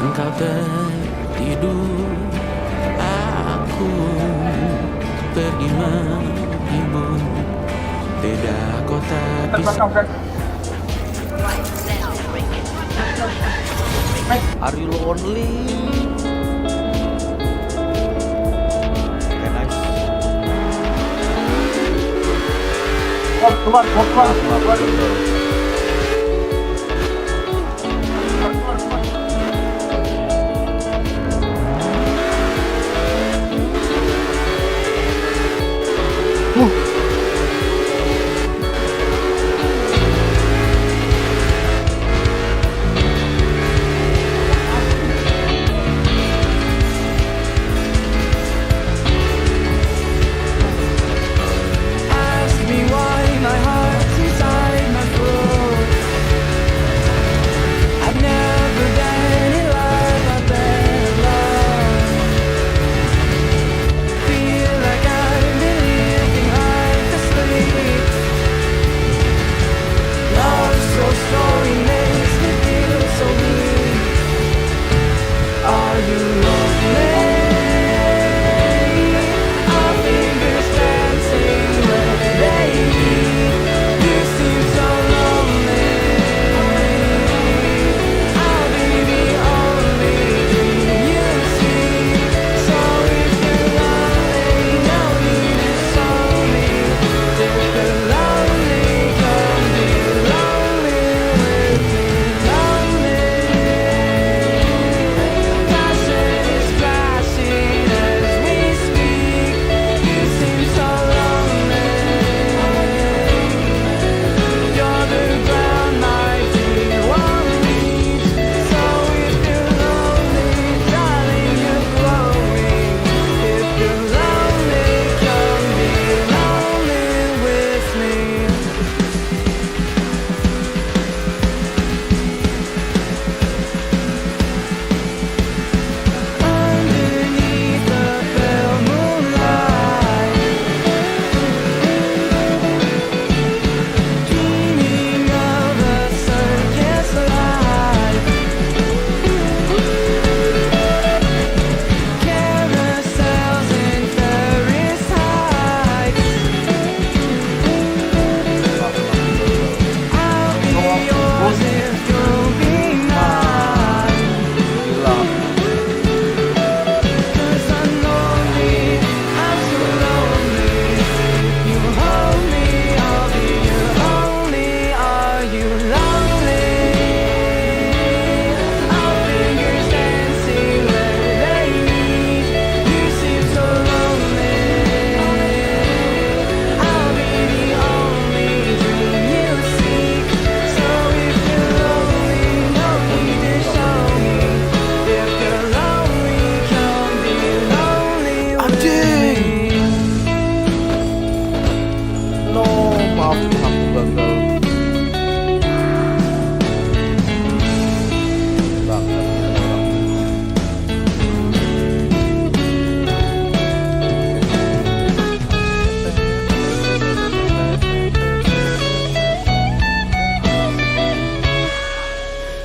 Engkau tertidur, aku pergi menghibur. Beda kota pisah. Are you lonely? Okay, nice. Keluar. Ask me why my heart's inside my throat. I've never been in love, I've been alone. Feel like I've been living life asleep. Love so story makes me feel so weak. Are you lonely? Our fingers dancing where they meet. You seem so lonely. I'll be the only dream you see. So if you're lonely, no need to show me. If you're lonely, come be lonely with me. Lonely. Passion is crashing as we speak. You seem so lonely. You're the ground my feet won't reach. So if you're lonely, darling, you're glowing. If you're lonely, come be lonely with me. Underneath the pale moonlight, dreaming of a circus life. Carousels and Paris heights. I'll be yours if you'll be mine. Gila. 'Cause I'm lonely, I'm so lonely. You hold me, I'll be your only. Are you lonely? Our fingers dancing where they meet. You seem so lonely. I'll be the only dream you seek. So if you're lonely, no need to show me. If you're lonely, come be lonely with me. No, maaf aku gagal.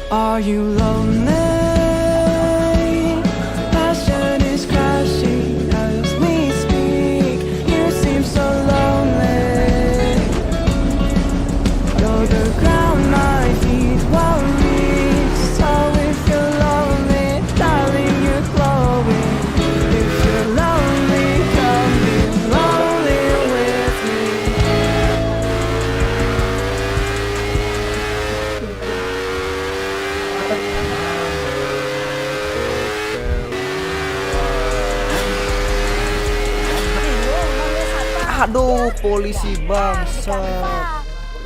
Are you lonely? Passion is crashing as we speak. You seem so lonely. You're the ground my feet won't reach. So if you're lonely, darling, you're glowing. If you're lonely, come be lonely with me. Aduh, polisi bangsa.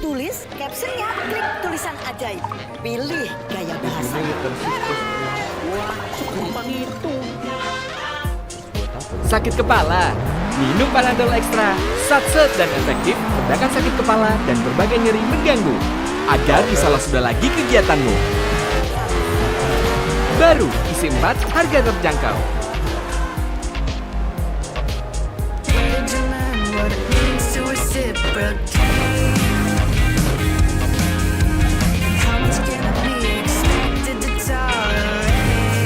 Tulis captionnya, klik tulisan ajaib. Pilih gaya bahasa. Sakit kepala? Minum Panadol Extra. Satset dan efektif, redakan sakit kepala dan berbagai nyeri mengganggu. Agar bisa sudah lagi kegiatanmu. Baru, isi 4, harga terjangkau. How much can I be expected to tolerate?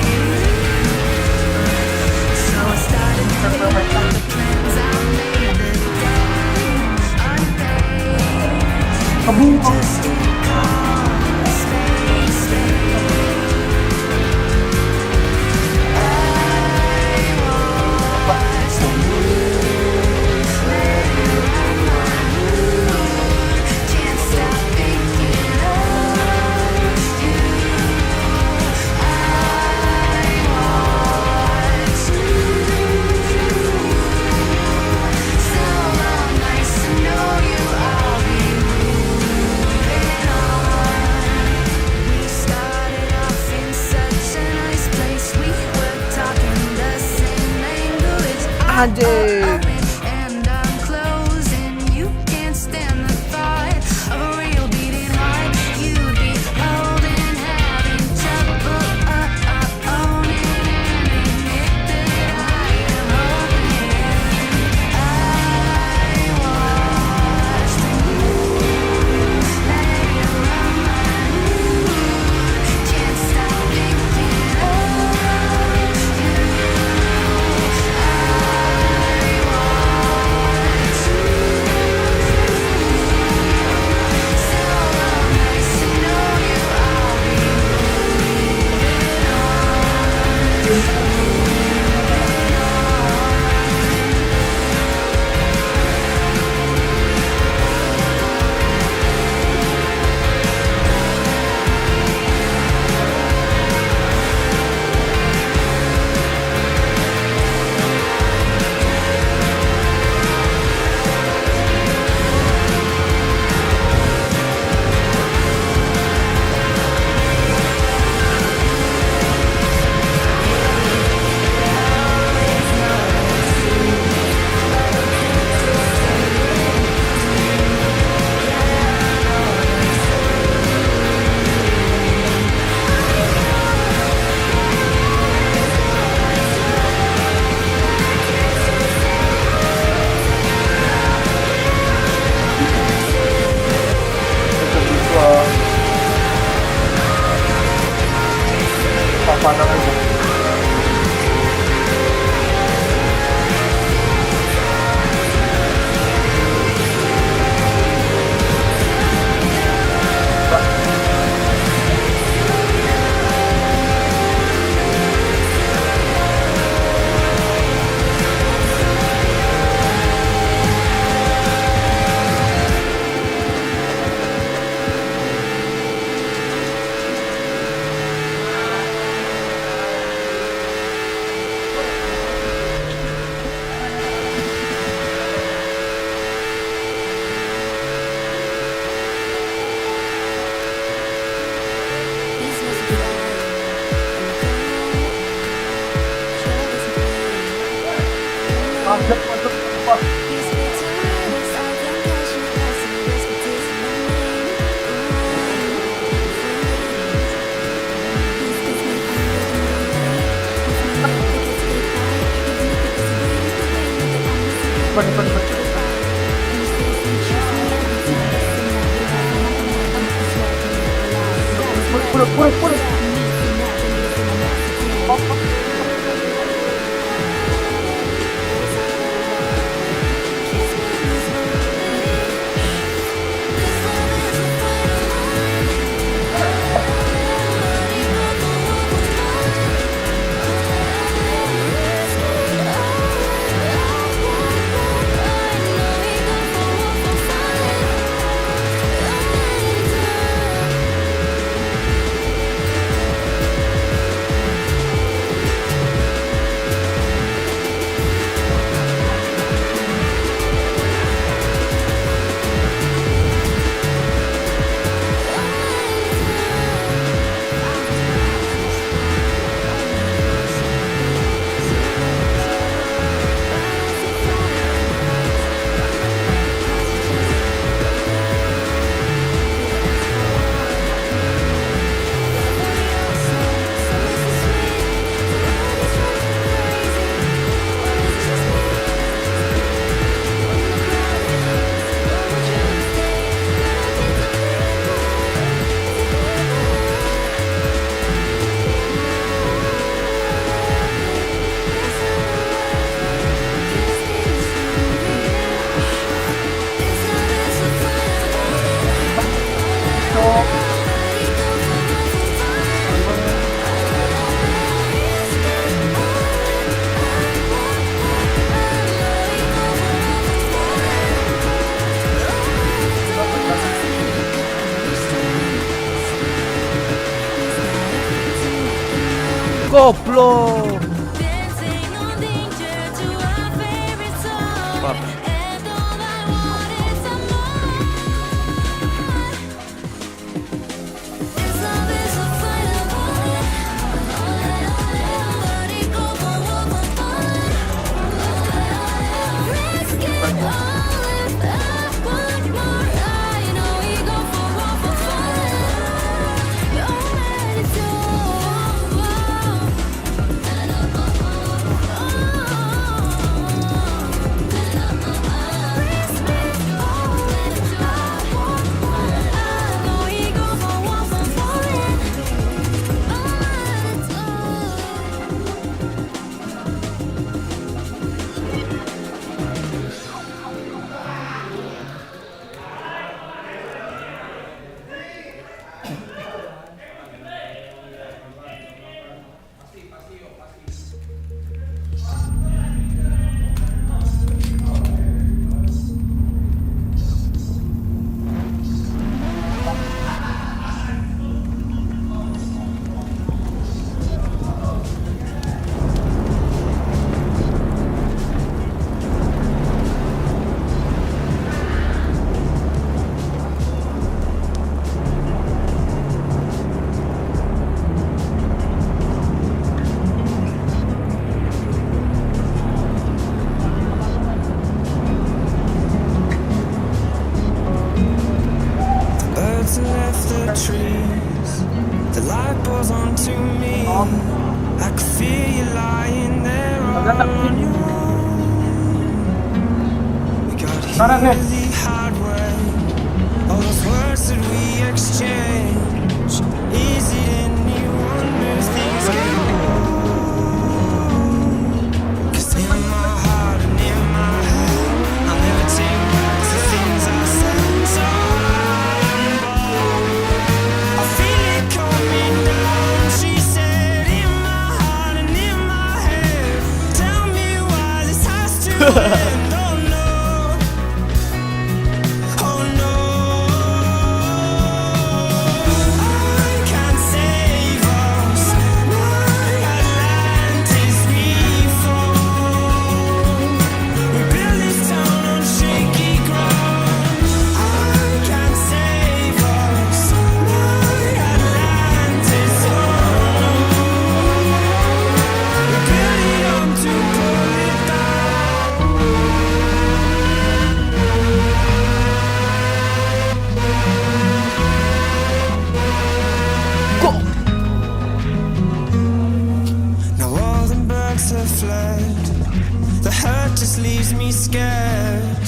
Anjing. And I'm closing. You can't stand the thought of a real beating heart. You'd be holding, having trouble owning and admit that I am hoping. I watched you lay around my mood. Can't stop thinking of you. Goblok. Fuck. Birds left the trees, the light pours onto me. I could feel you lying there on your own. We got here the hard way. All those words that we exchange. Is it any wonder things get old? 'Cause in my heart and in my head, I'll never take back the things I said. So I feel it coming down. She said, in my heart and in my head. Tell me why this has to end. Oh no, oh no. I can't save us. My Atlantis we fall. We build this town on shaky ground. I can't save us. My Atlantis, oh no. We build it up to pull it down. Now all the birds have fled. The hurt just leaves me scared,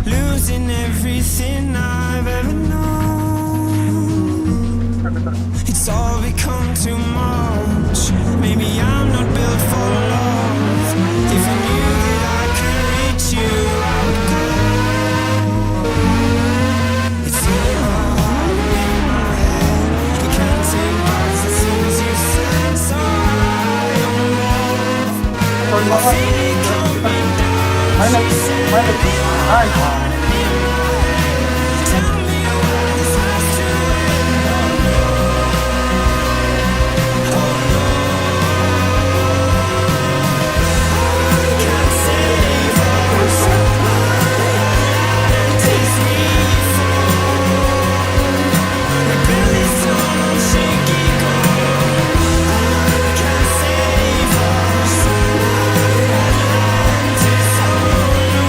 losing everything I've ever known. It's all become too much. Maybe I'm not built for love. If I knew that I could reach you, I would go. It's in my heart, in my head. You can't take back the things you said. So I feel it coming down. She said, in my heart and in my head. Tell me why this has to end. Oh no, oh no. I can't save us. My Atlantis we fall. We build this town on shaky ground. I can't save us. My Atlantis, oh no.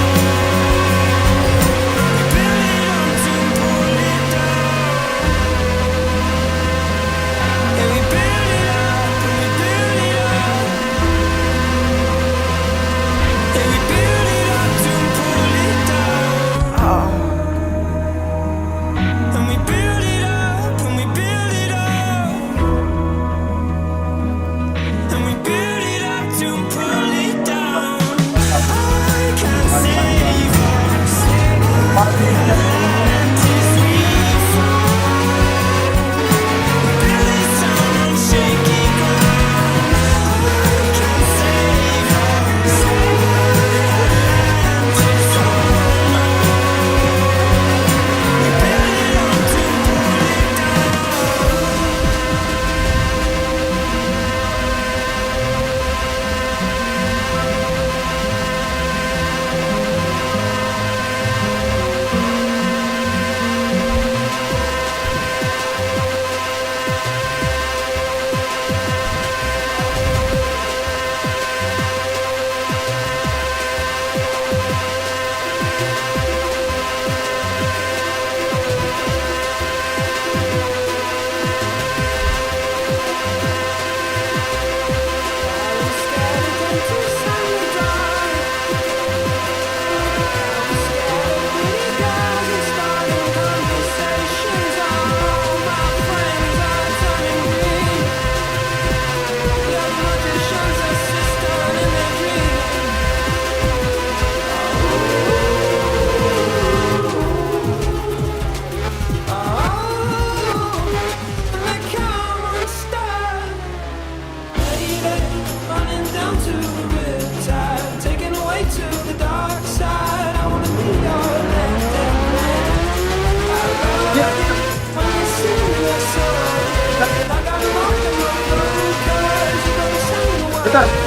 bentar.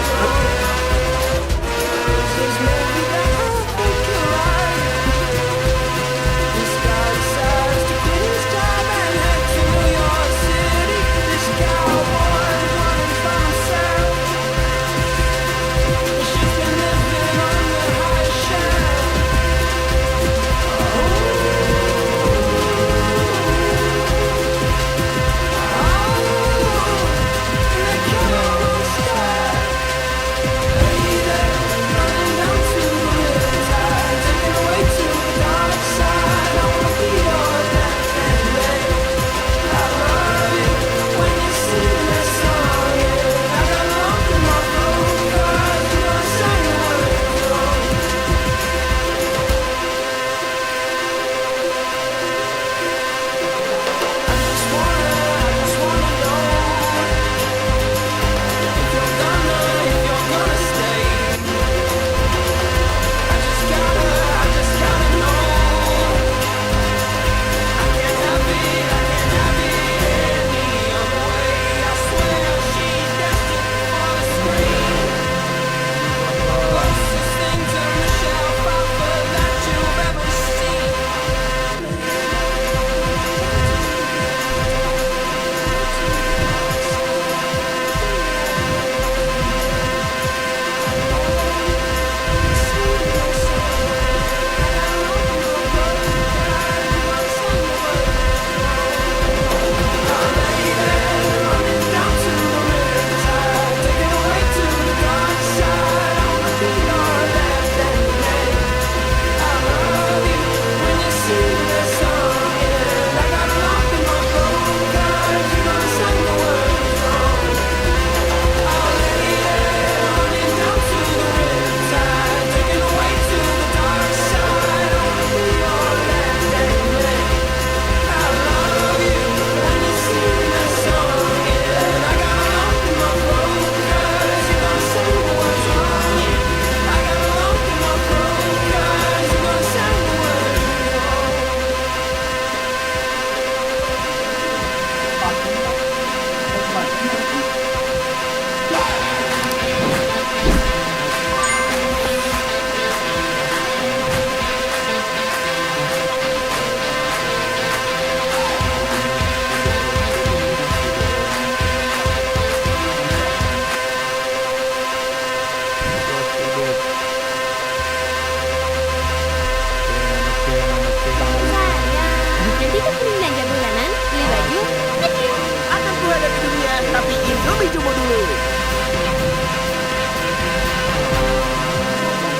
Nanti temenin belanja bulanan, beli baju, kecil. Akan kuhadapi dunia, tapi Indomie Jumbo dulu.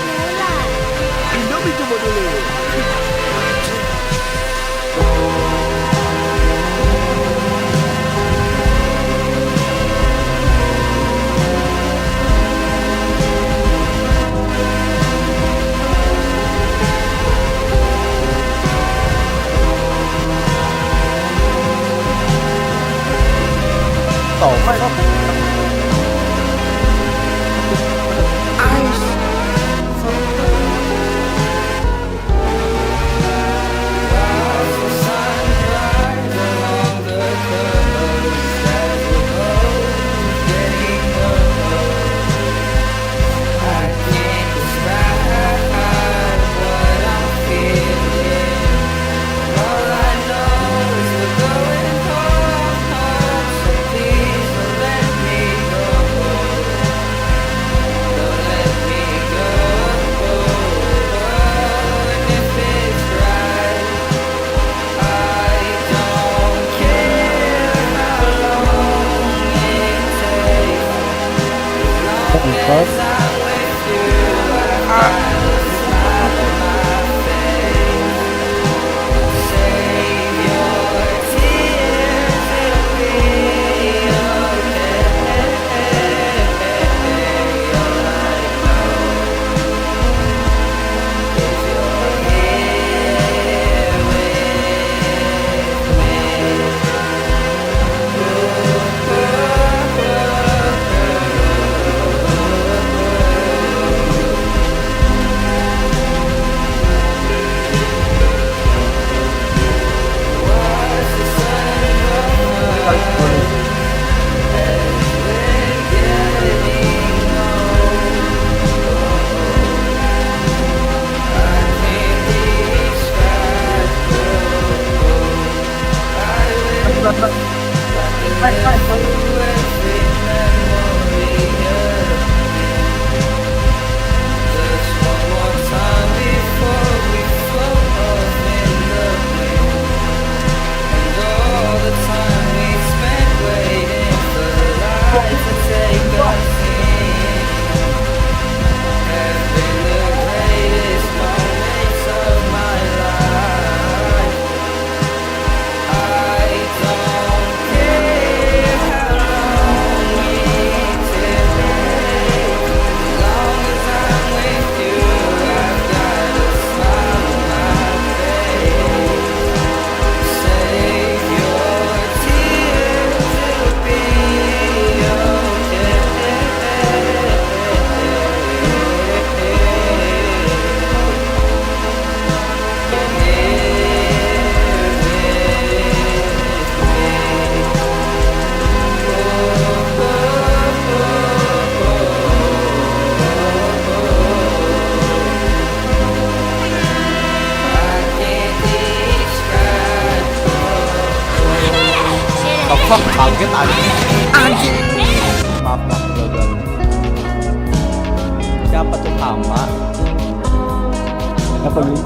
Bulan. Indomie Jumbo dulu. Tổ mày không? Please don't let me Fuck, kaget anjing. Maaf, gagal. Siapa tuh Hama? Apa nih?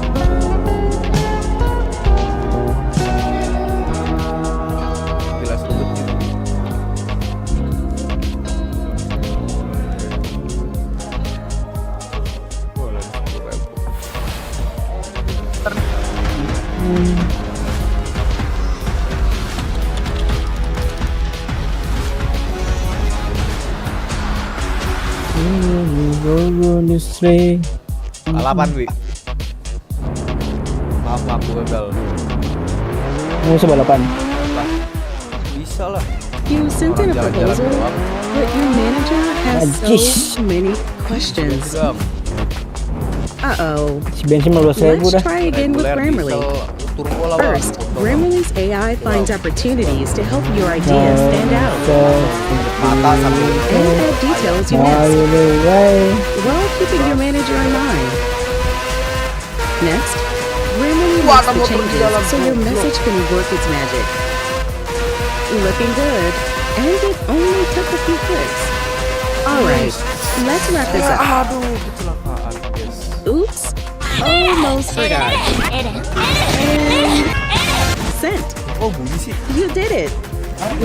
Jelas ribet gitu. Balapan, Wi. Maaf, aku gagal. Mau balapan? Lah, bisa lah. You sent in a Orang jalan-jalan proposal, doang. but your manager has Ajis. so many questions. Gam. Uh-oh. Si bensin 15.000 Let's dah. try again with Grammarly. Turbo lah, Bang. First, Grammarly's AI finds opportunities to help your ideas stand out Mata sambil and add details you missed while keeping your manager in mind. Next, Grammarly makes the changes so your message can work its magic. Looking good, and it only took a few clicks. Alright, let's wrap this up. Aduh, kecelakaan, guys. Oops, almost forgot. And sent. Oh, bunyi sih. You did it.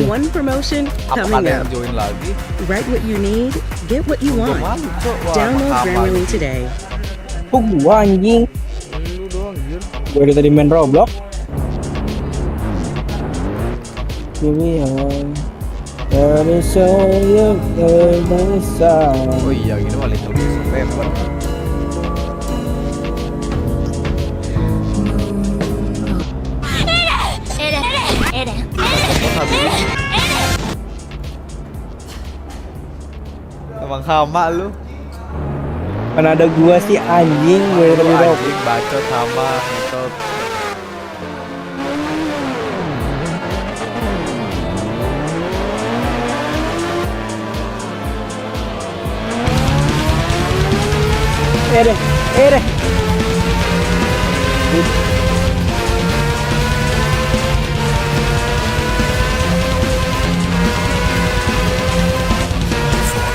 One promotion Apa coming kalian up. join lagi? Write what you need, get what you Udah want. malu, Cok. Wah, Download apa Grammarly lagi? today. Kok gua anjing? Lu doang, anjir. Gua dari tadi main Roblox. Ini yang dari saya berbahasa. Oh iya, gini mah Little Miss September. Emang hama lu. Kan ada gua sih anjing, gua dari tadi Roblox. Anjing, bacot hama, ngetot. Deh.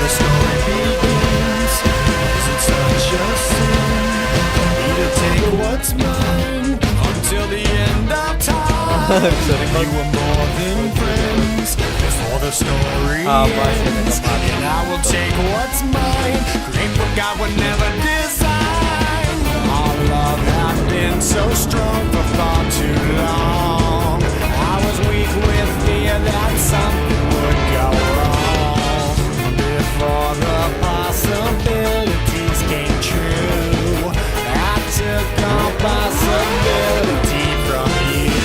The story begins. Is it such a sin for me to take what's mine until the end of time? We were more than friends before the story ends, and I will take what's mine. Create what God would never design. Our love has been so strong for far too long. I was weak with fear that something would go wrong before the possibilities came true. I took all possibility from you.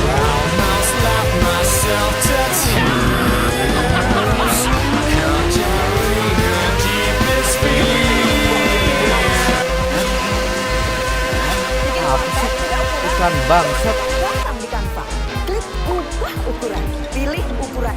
I almost left myself to chance. Conjuring the deepest fear. Apa sih? Ikan bangsat. Gampang di Canva. Klik ubah ukuran. Pilih ukuran.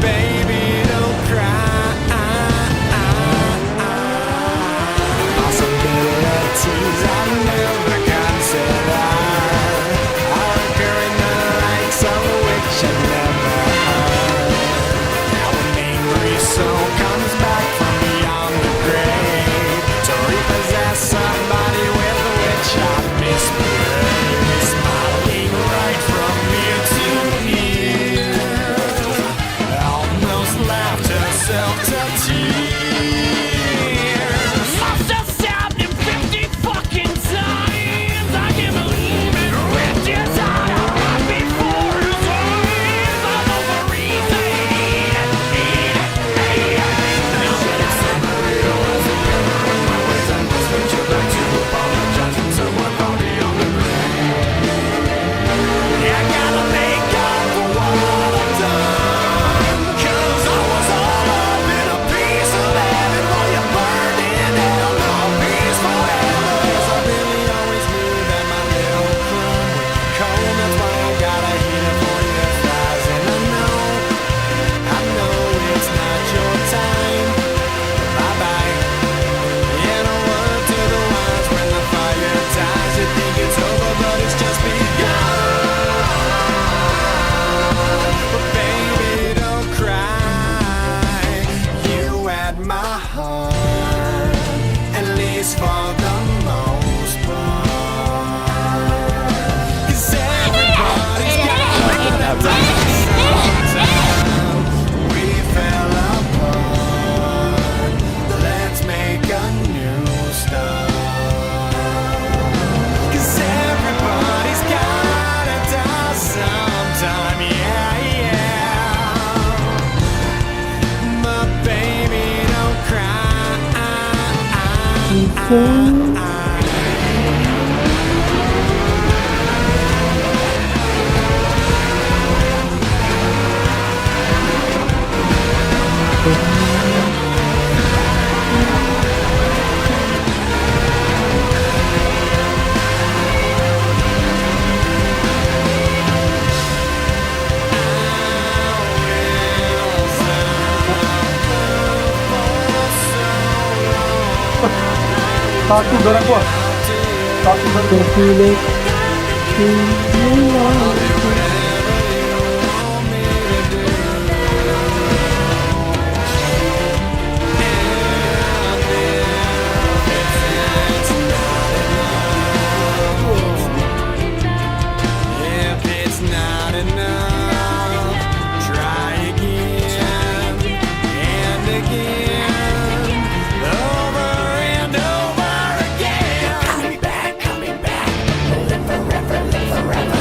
baby, don't cry. Possibilities I never considered are occurring the likes of which I never heard. Now an angry soul comes back from beyond the grave to repossess somebody with which I misbehaved, smiling right from ear to ear, almost laughed herself to tears. I've still stabbed him 50 fucking times. I can't believe it. Ripped his eye out right before his eyes. I'm overeating. I gotta make up for what I've done, 'cause I was all up in a piece of heaven while you burned in hell. No peace forever. 'Cause I really always knew that my little crumb would cold. That's why I got a heater for your thighs. And I know it's not your time. Bye-bye. And a word to the wise: when the fire dies, you think it's over, but it's just begun. But baby, don't cry. You had my heart, at least for the most part. 'Cause everybody's got sometime. We fell apart. Let's make a new start. 'Cause everybody's gotta die sometime, yeah, yeah. But baby, don't cry. Satu dorang gua. Satu dorang. If it's not enough, try again and again, over and over again. Coming back, live forever, live forever.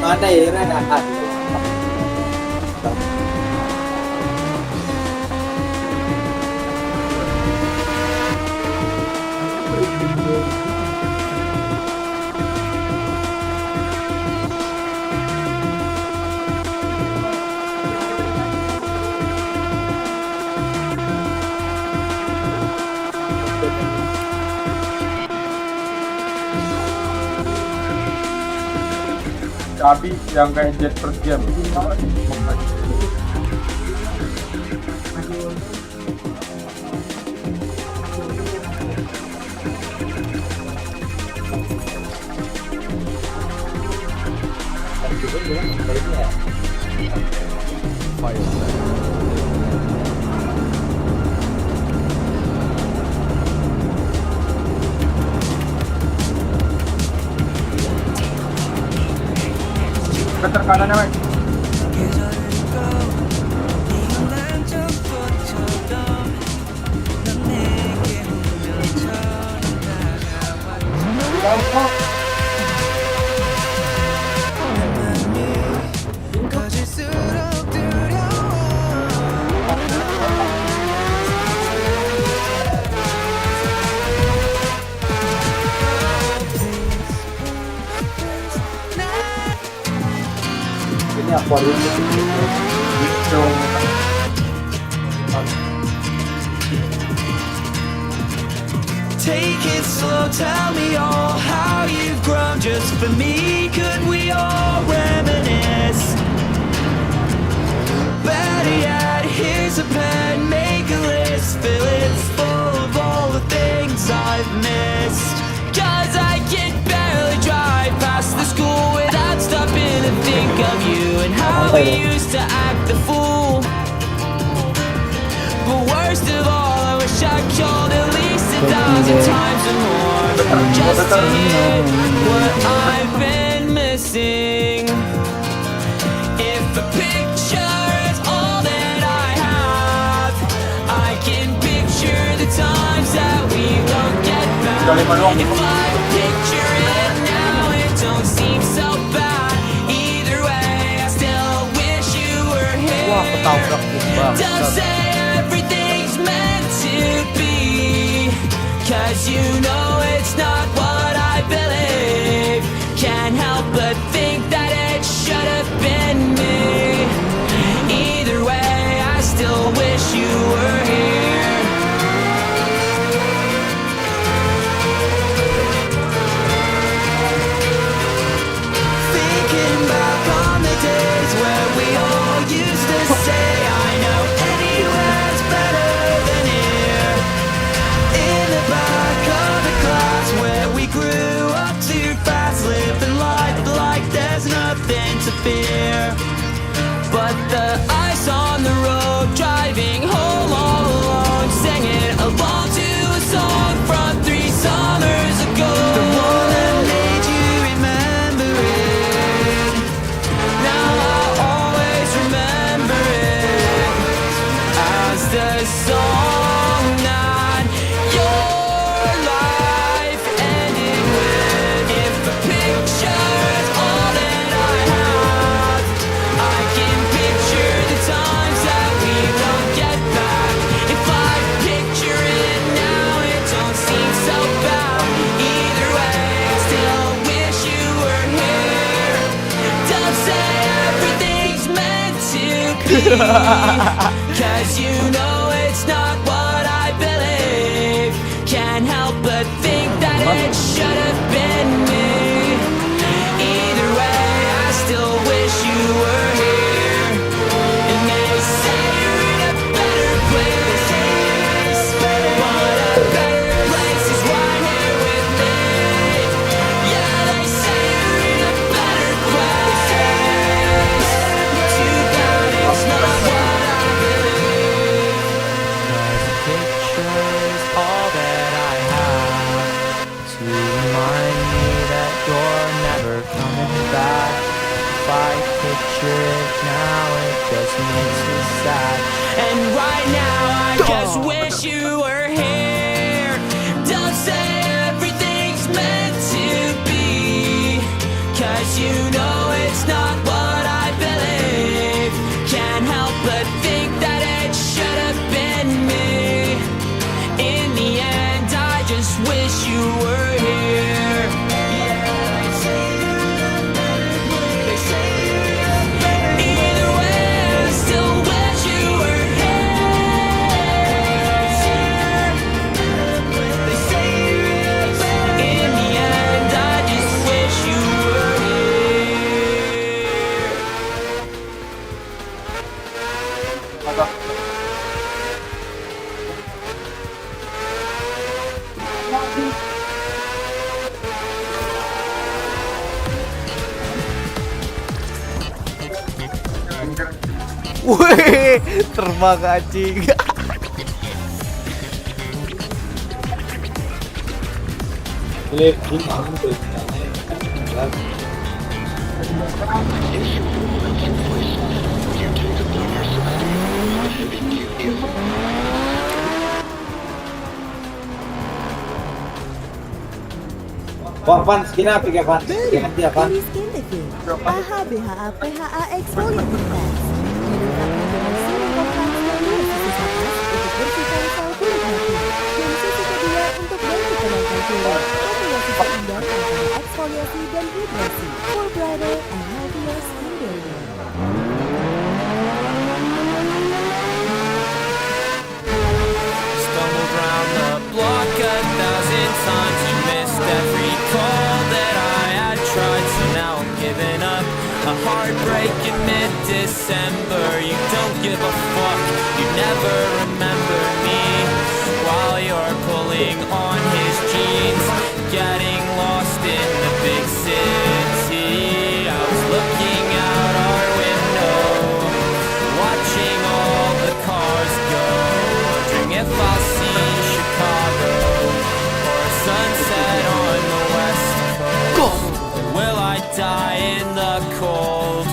Mana ya Ren? Cabi yang kayak jet per jam. Ke kanan ya, 거칠수록 두려워. Ini akuarium gitu. Take it slow, tell me all how you've grown just for me. Could we all reminisce? Better yet, here's a pen, make a list, fill it full of all the things I've missed. Cause I can barely drive past the school without stopping to think of you and how we used to act the fool. But worst of all, I wish I could at least 1,000 times or more just to hear what I've been missing. If a picture is all that I have, I can picture the times that we won't get back. If I picture it now, it don't seem so bad. Either way, I still wish you were Wah, here. ketabrak Don't bangsat. say everything's meant to be, 'cause you know it's not what I believe. Can't help but think that it should have been me. Either way, I still wish you were here. Thinking back on the days where we all used to say, I know anywhere's better than here. In the back of the class where we grew up too fast, living life like there's nothing to fear. But the ice on the road, driving home all alone, singing along to a song from 3 summers ago. The one that made you remember it. Now I always remember it as the song that your life ended with. If a picture is all that I have, I can picture the times that we don't get back. If I picture it now, it don't seem so bad. Either way, I still wish you were here. Don't say everything's meant to be, 'cause you know it's not what I believe. Can't help but think that it should have been me. Either way, I still wish you were here. And they say you're in a better place, but a better place is right here with me. Yeah, they say you're in a better place. Too bad it's not what I believe. 'Cause a picture is all that I have to remind me that you're never coming back. If I picture it now, it just makes me sad. And right now, I just wish you were here. Don't say everything's meant to be, 'cause you know it's not what I believe. Can't help but think that it should have been me. In the end, I just wish you were here. Either way, I still wish you were here. In the end, I just wish you were here. Wih, terbang anjing. Wah, Van, skin apa ya, Van? Skin apa ya, Van? Ini skin TV. AHA BHA PHA Exfoliating Pads. Melengkapi dengan serum kompleks dan dua sisi panas untuk bersihkan sel kulit hati. Dan sisi kedua untuk bantu tenangkan kulit. Kombinasi seimbang antara eksfoliasi dan hidrasi. For brighter and healthier skin barrier. Stumbled round the block 1,000 times. You missed every call that I had tried, so now I'm giving up. A heartbreak in mid-December. You don't give a fuck, you never remember me. While you're pulling on his jeans, getting lost in the big city. I was looking out our window, watching all the cars go, wondering if I'll see Chicago or a sunset on the west coast. Or will I die in the cold,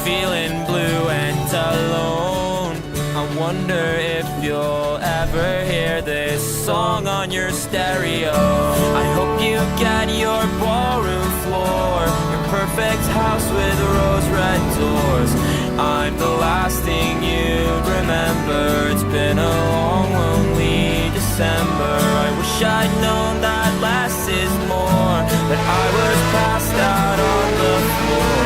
feeling blue and alone? I wonder if you'll ever hear this song on your stereo. I hope you get your ballroom floor, your perfect house with rose red doors. I'm the last thing you'd remember. It's been a long, lonely December. I wish I'd known that less is more, but I was passed out on the floor.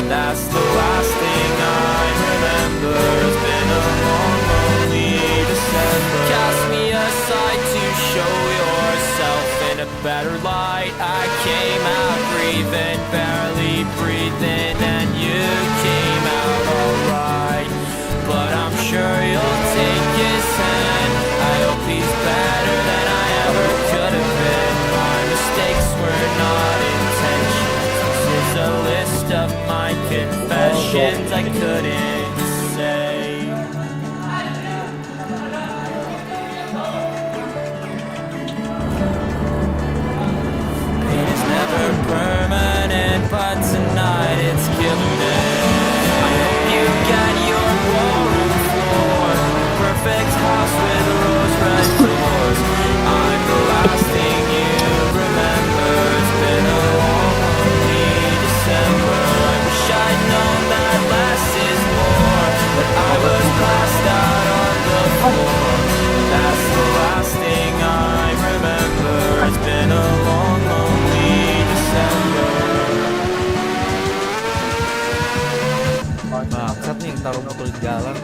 That's the last thing I remember. It's been a long, lonely December. Cast me aside to show yourself in a better light. I came out breathing, barely breathing, and you came out alright. But I'm sure you'll take his hand. I hope he's better than I ever could have been. My mistakes were not intentions. This is a list of my confessions I couldn't say. Pain is never permanent, but tonight it's killing me. I hope you get your ballroom floor, perfect house with rose red doors. I'm the last thing you remember. It's been a long, lonely December. I wish I'd known that less is more, but I was passed out on the floor. That's the last thing I remember. It's been a long, lonely December. Bangsat nih yang taruh motor di jalan.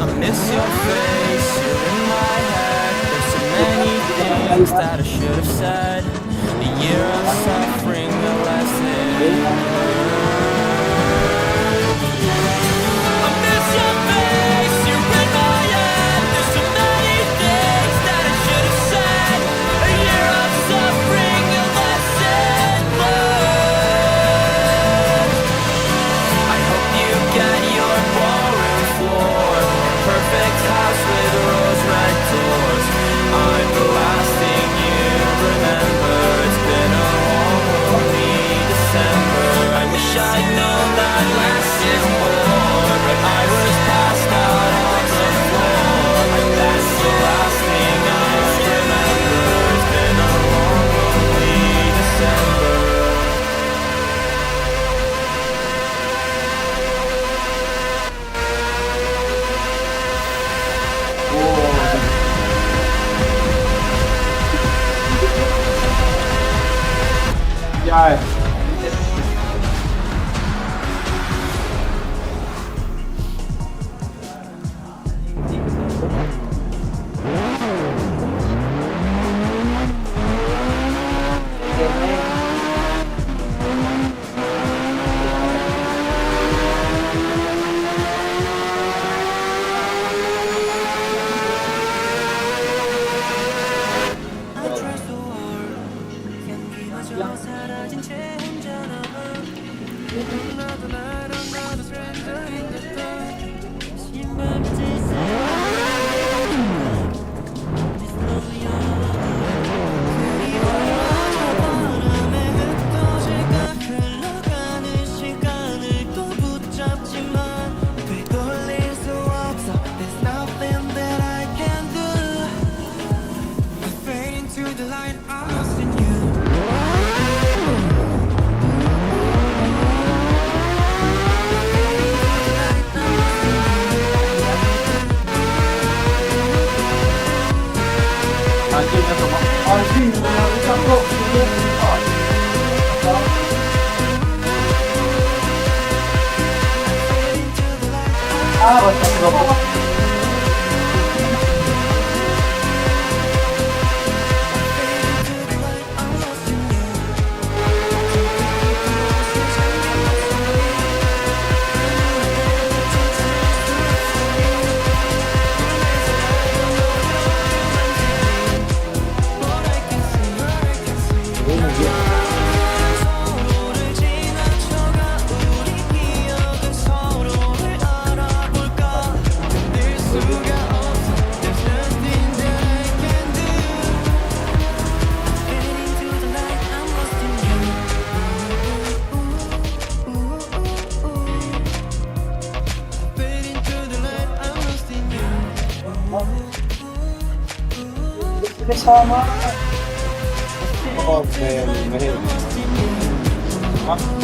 I miss your face, you're in my head. There's so many things that I should have said. A year of suffering, a lesson learned. I miss your face, you're in my head. There's so many things that I should have said. A year of suffering, a lesson learned. I hope you get your ballroom floor, perfect house with rose red doors. I'm the last thing you remember. It's been a long, lonely December. I Anjay. Anjingnya sama anjing bisa kok. Berapa? Sama. Oh, man.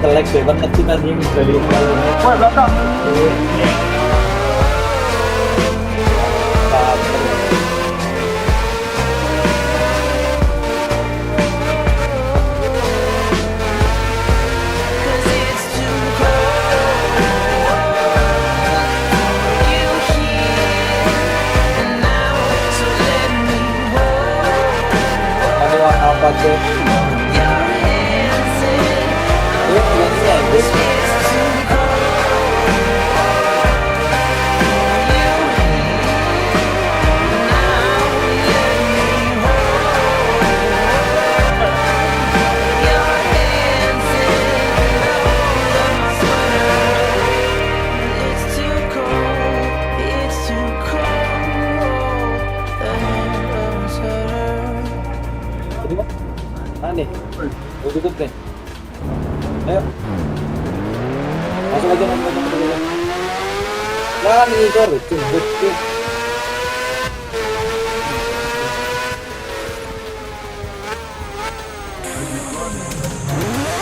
Kelek banget sih anjing dari kemarin. Wah, belakang. Ada warna apa tuh? Ini tulisannya Inggris. Jadi Pak, mana nih? Gue tutup nih. Ayo. Masuk aja, masuk aja. Jangan ngikor, cembut tuh.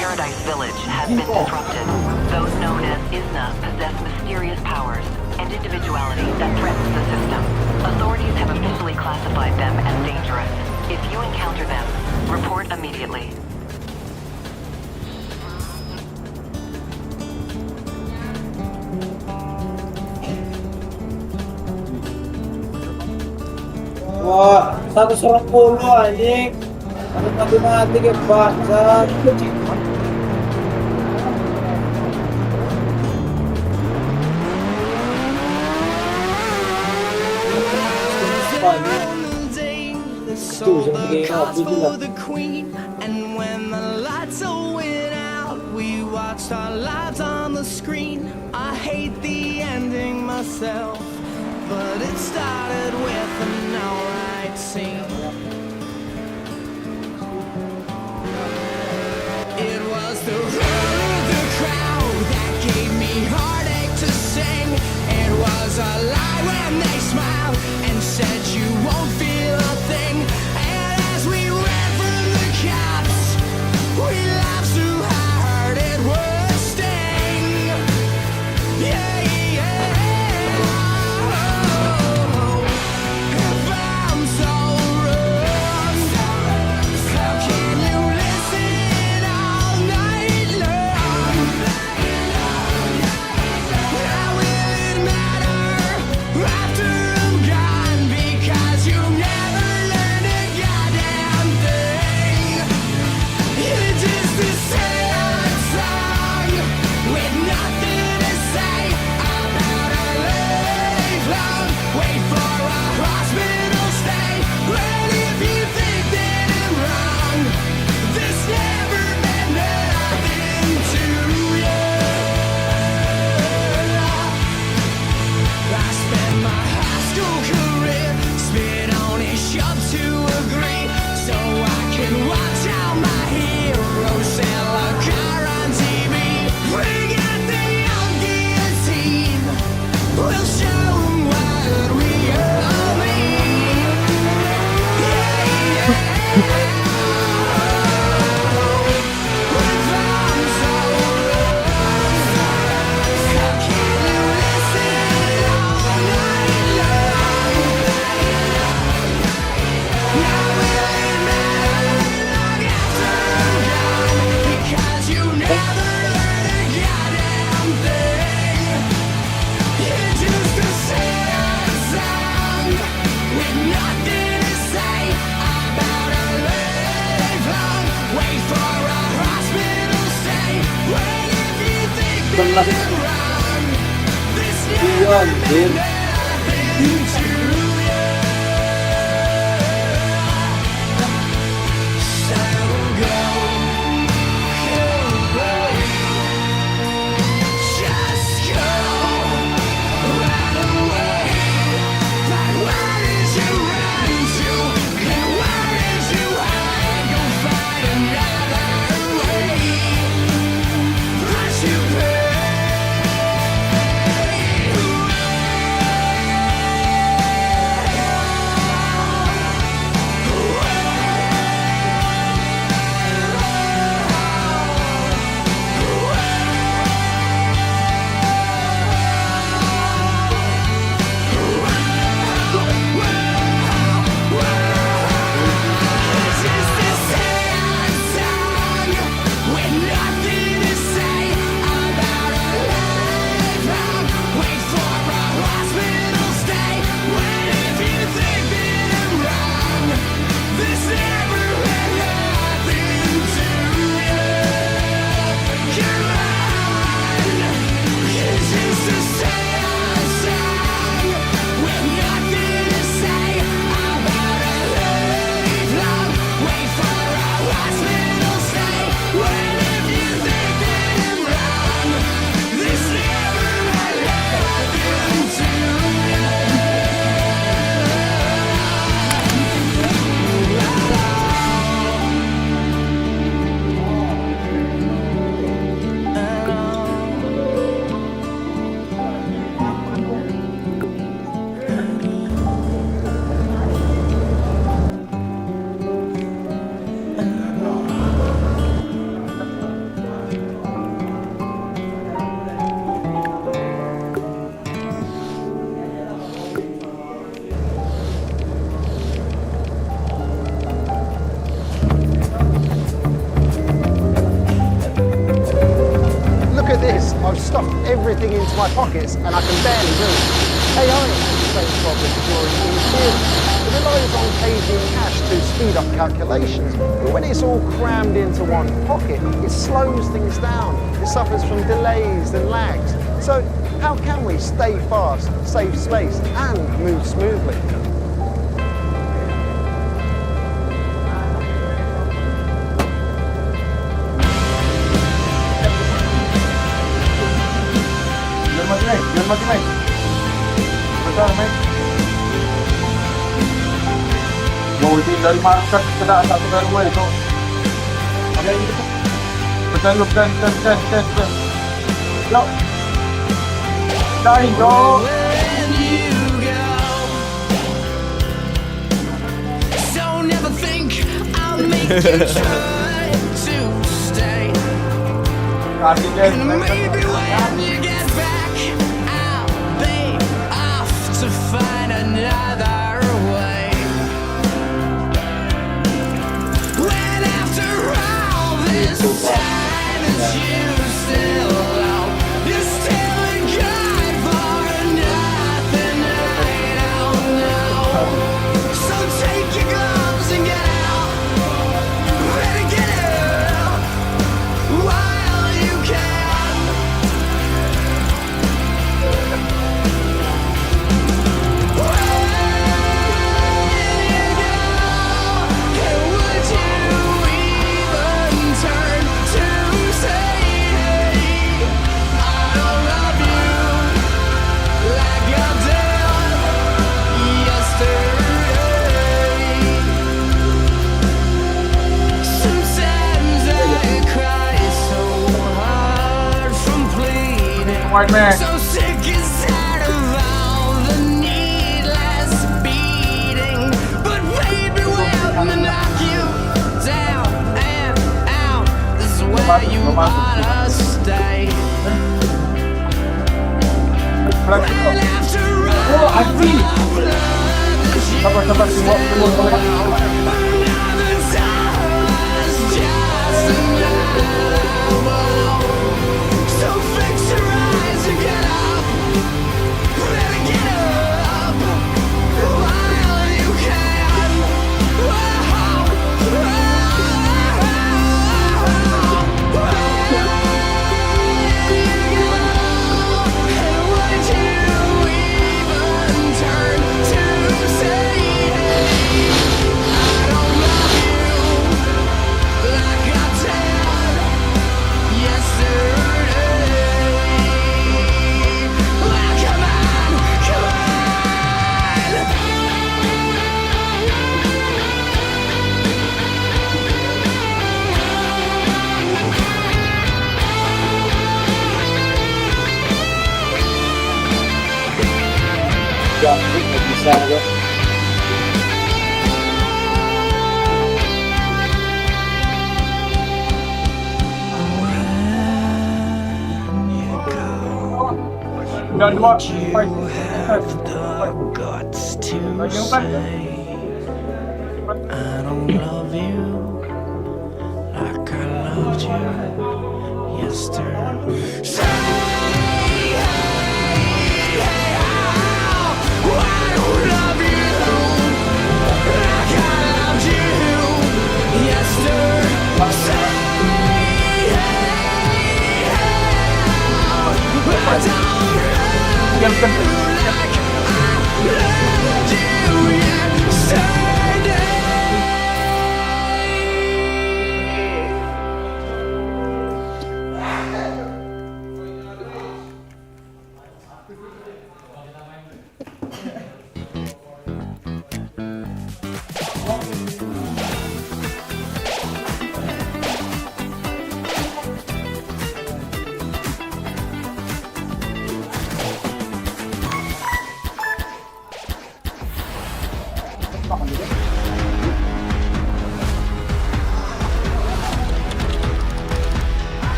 Paradise Village has been disrupted. Those known as Isna possess mysterious powers and individuality that threatens the system. Authorities have officially classified them as dangerous. If you encounter them, report immediately. Wah, 120 anjing. Mati ke bangsa. Itu sebagai hobi juga. the queen, and when the lights all went out, we watched our lives on the screen. I hate the ending myself, but it started with an alright scene. It was the roar of the crowd that gave me heartache to sing. It was a lie when they smiled and said you won't feel a thing. And as we ran from the cops, we laughed so hard it would sting. Yeah, yeah. If I'm so wrong, how can you listen all night long? How will it matter after I'm gone? Because you never learned a goddamn thing. You're just a sad song with nothing to say about a lifelong wait for a hospital stay. Well, if you think that I'm wrong, this never meant nothing to you. I spent my high school career spit on and shoved to agree, so I can watch all my heroes sell a car on TV. Bring out the young guillotine, we'll show 'em what we all mean. Yeah, yeah. If I'm so wrong, how can you listen all night long? Now will it matter long after I'm gone? Because you never learned a goddamn thing. You're just a sad song with nothing to say about a lifelong wait for a hospital stay. Well, if you think that I'm wrong, this never meant nothing to you. So go away. Just go right away. But where did you run to? And where did you hide? Go find another way. But you pay. stuffed everything into my pockets and I can barely move. AI has the same problem during in theory. It relies on paging cash to speed up calculations, but when it's all crammed into one pocket, it slows things down. It suffers from delays and lags. So how can we stay fast, save space, and move smoothly? Jangan mati, Mike. Betul, Mike. Mau dari market ke dah satu dari luar itu. Ada ini tu. Betul. Lo. Dah itu. When you go, don't ever think I'll make you try to stay. Kasih dia. And maybe when you get back, I'll be off to find another way. When after all this time is you still out, you're still a guy for nothing I don't know. So take your gloves and get out, better get out while you can. Would you even turn to say, hey, I don't love you like I did yesterday? Sometimes I cry so hard from pleading, White man. so sick and tired of all the needless beating. But baby, when I knock you down and out, this is where you ought to stay. Right after all Aji. Sabar, tunggu. another time's just another. So fix your eyes and get up. Better get up while you can. And would you even turn to say, hey, I don't love you like I did yesterday? Well, come on. Ya, nggak bisa ya. Dan dua, Guts to say I don't love you like I loved you yesterday. Say, hey, I don't love you like I loved you yesterday. Say, I don't yang penting.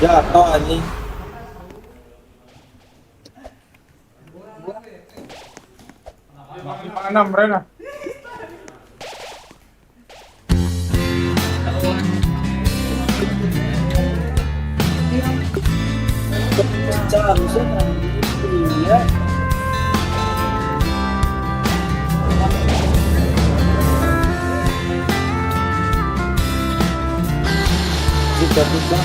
Jatuh anjing. Enam Rena. Seharusnya dia tiba-tiba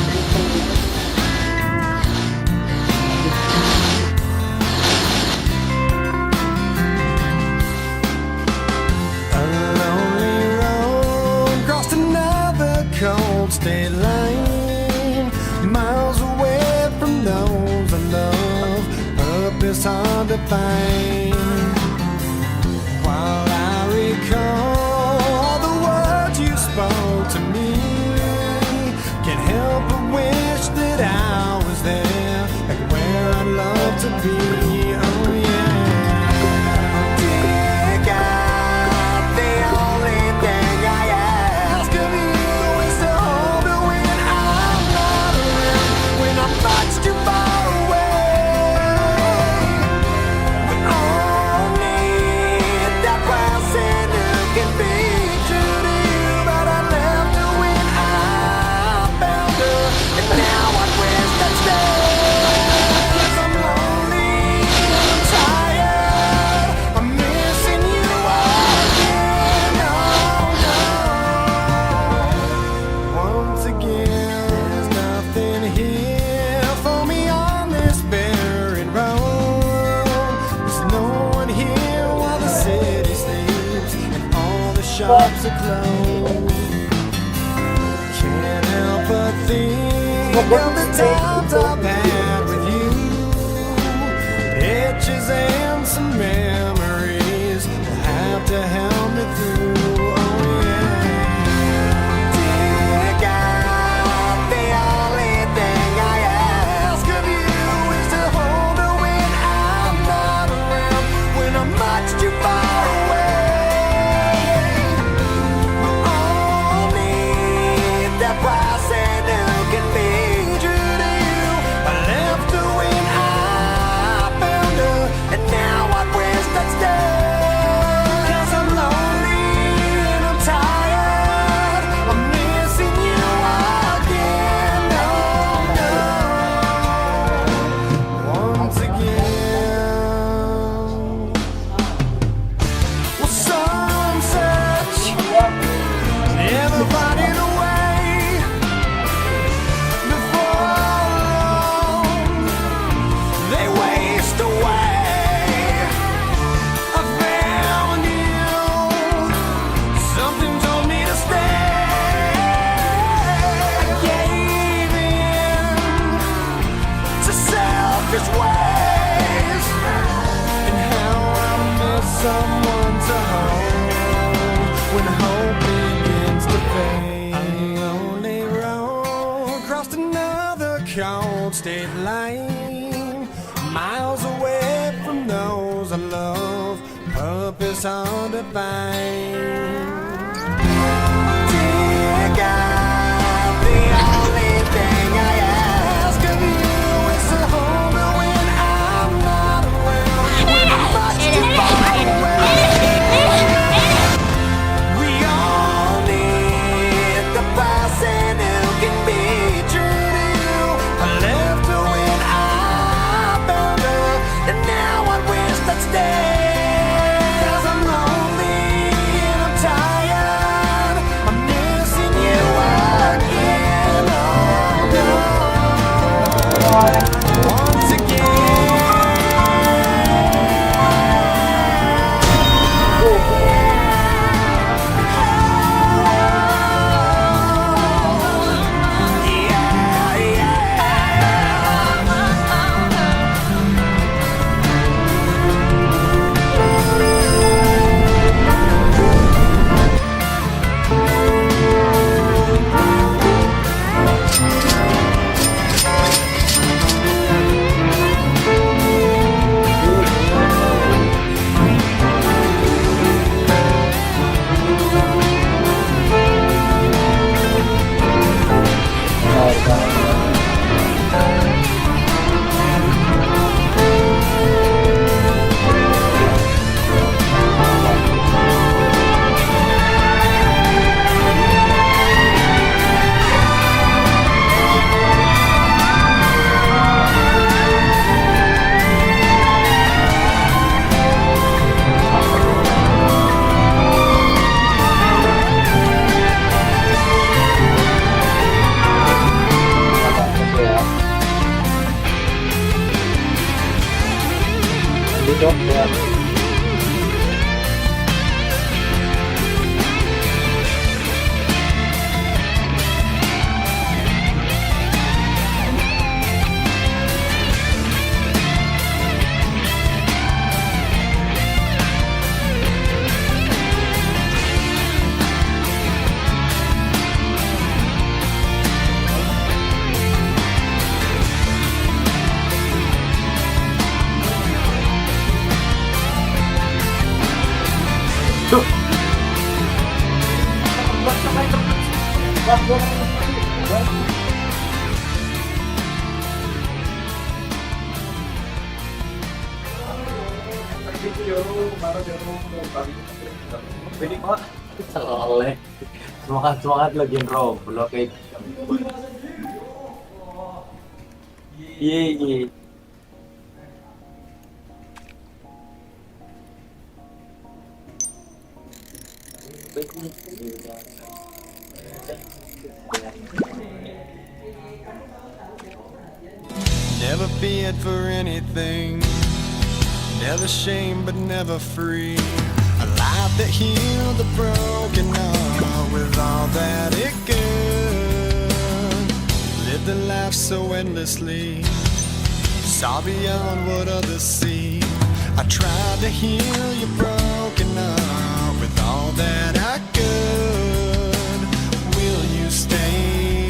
cold state line, miles away from those I love, purpose hard to find. While I recall all the words you spoke to me, can't help but wish that I was there, like where I'd love to be. Oh yeah. Dear God, the only thing I ask of you is to hold me when I'm not around, when I'm much too far away. We all need that person who can be true to you, but I left her when I found her, and now I wish that stay. 'Cause I'm lonely and I'm tired, I'm missing you again. Oh no. Once again, there's nothing here for me on this barren road. There's no one here while the city sleeps and all the shops are closed. Can't help but think of the times I've had with you, pictures and some memories will have to help me through. Oh yeah. Dear God, the only thing I ask of you is to hold me when I'm not around, when I'm much too far away. We all need that person who can be true to you. I left her when I found her, and now I wish that stay. 'Cause I'm lonely and I'm tired, I'm missing you again. No, no. Once again. Well, some search, never finding a way. Before long, they waste away. I found you, something told me to stay. I gave in to selfish ways, and how I miss someone to hold when hope begins to fade. A lonely road crossed another cold state line, miles away from those I love, purpose hard to find. Dear God, the only thing I ask of you is to hold me when I'm not around, when I'm much too far away. We all need the person who can be true to you. I left her when I found her, and now I wish that stay. 'Cause I'm lonely and I'm tired. Dito, kaya. Pwede ba? Salale. Semangat lagi bro. Belum kayak. Iya. Never feared for anything, never shamed but never free. A life that healed the broken heart with all that it could. Lived a life so endlessly, saw beyond what others see. I tried to heal your broken heart with all that I could. Will you stay?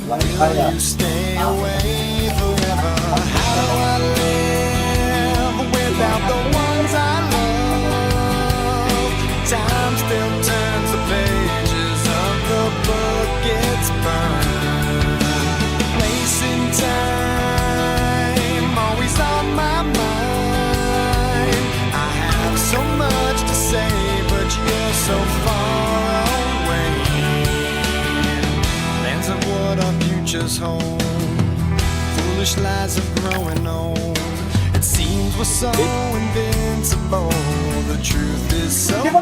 Will you stay away forever? How do I live without the ones I love? Time still turns the pages of the book it's burned. Place in time, always on my mind. I have so much to say, but you're so far away. Lands of what our futures hold, foolish lies are growing old. It seems we're so invincible, the truth is so cold.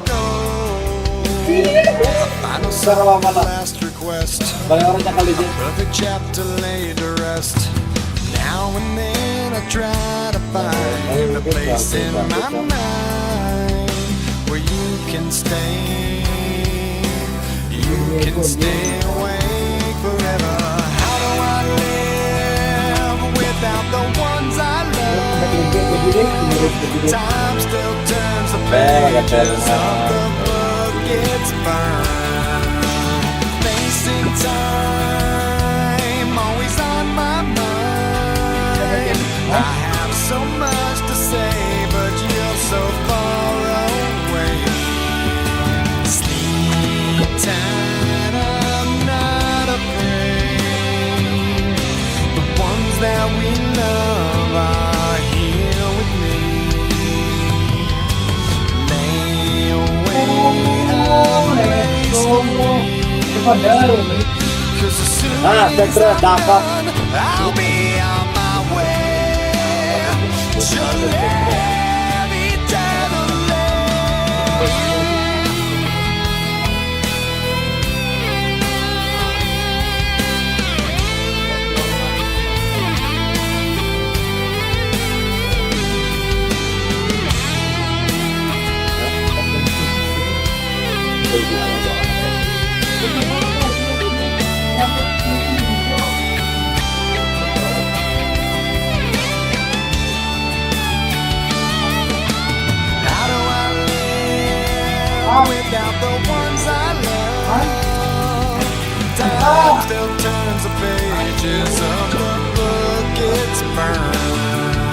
Final song, last request, a perfect chapter laid to rest. Now and then I try to find a place in my mind where you can stay, you can stay awake forever. How do I live without the ones I love? Time still turns the pages of the book it's burned. Facing time, always on my mind. I have so much to say, but you're so far away. Sleep tight, I'm not afraid. The ones that we love are here with me. Lay away a place for me. 'Cause as soon as I'm done, I'll be on my way to live eternally. How do I live without the ones I love? Time still turns the pages of the book it's burned.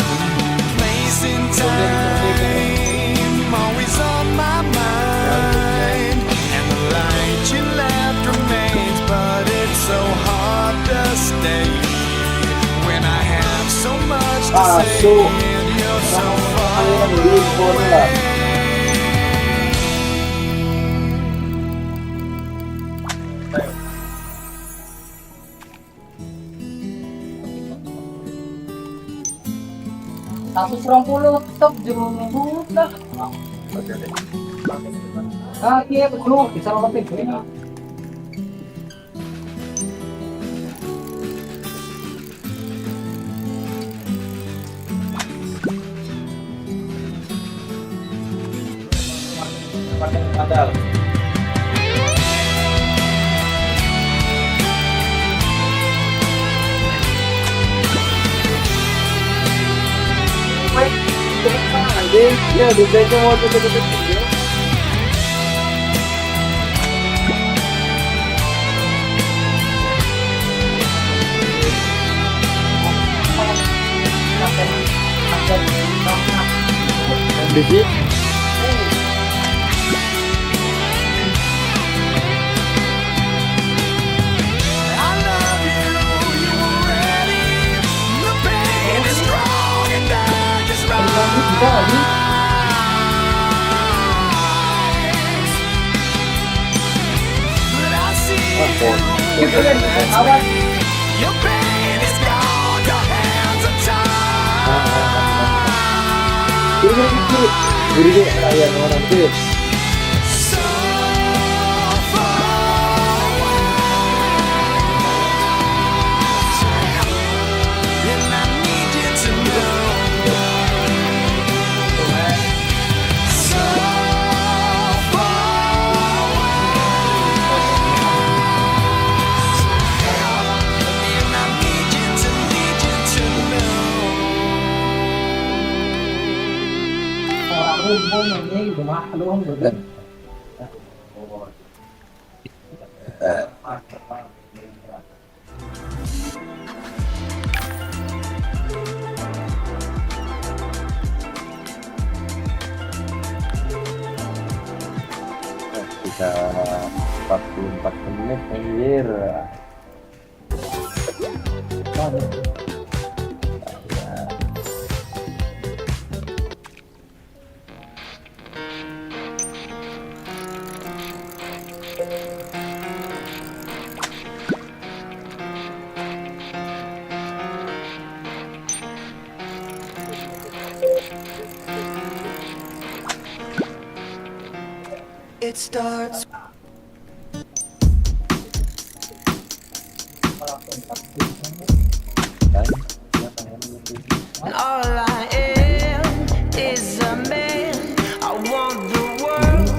Place in time, always on my mind. And the light you left remains, but it's so hard to stay when I have so much to say and you're so far away. Tapos 20 top, di mo mabuot na. Kaya bro, isa lang kapit. Gagal. Ya, dibaca mau tutup-tutup video. Biji. Bisa nggak sih? Awas. Kiri, ayah orang kiri. Bisa 44 menit anjir. It starts. All I am is a man. I want the world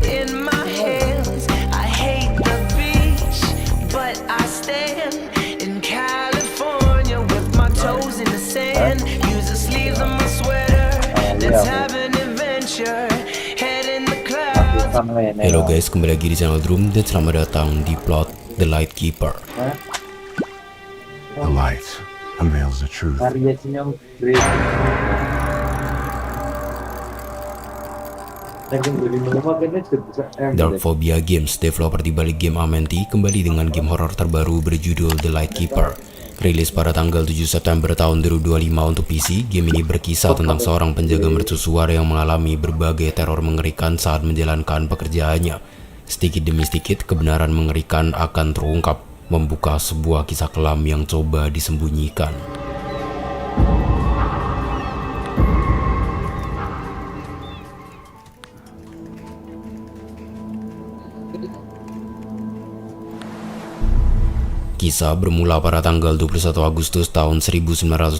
in my hands. I hate the beach, but I stand in California with my toes in the sand. Use the sleeves of my sweater. Let's have an adventure. Head in the clouds. Halo guys, kembali lagi di channel Drum dan selamat datang di plot The Light Keeper. The light unveils the truth. Dark Phobia Games, developer di balik game Amenti, kembali dengan game horor terbaru berjudul The Light Keeper. Rilis pada tanggal 7 September tahun 2025 untuk PC, game ini berkisah tentang seorang penjaga mercusuar yang mengalami berbagai teror mengerikan saat menjalankan pekerjaannya. Sedikit demi sedikit, kebenaran mengerikan akan terungkap, membuka sebuah kisah kelam yang coba disembunyikan. Kisah bermula pada tanggal 21 Agustus tahun 1925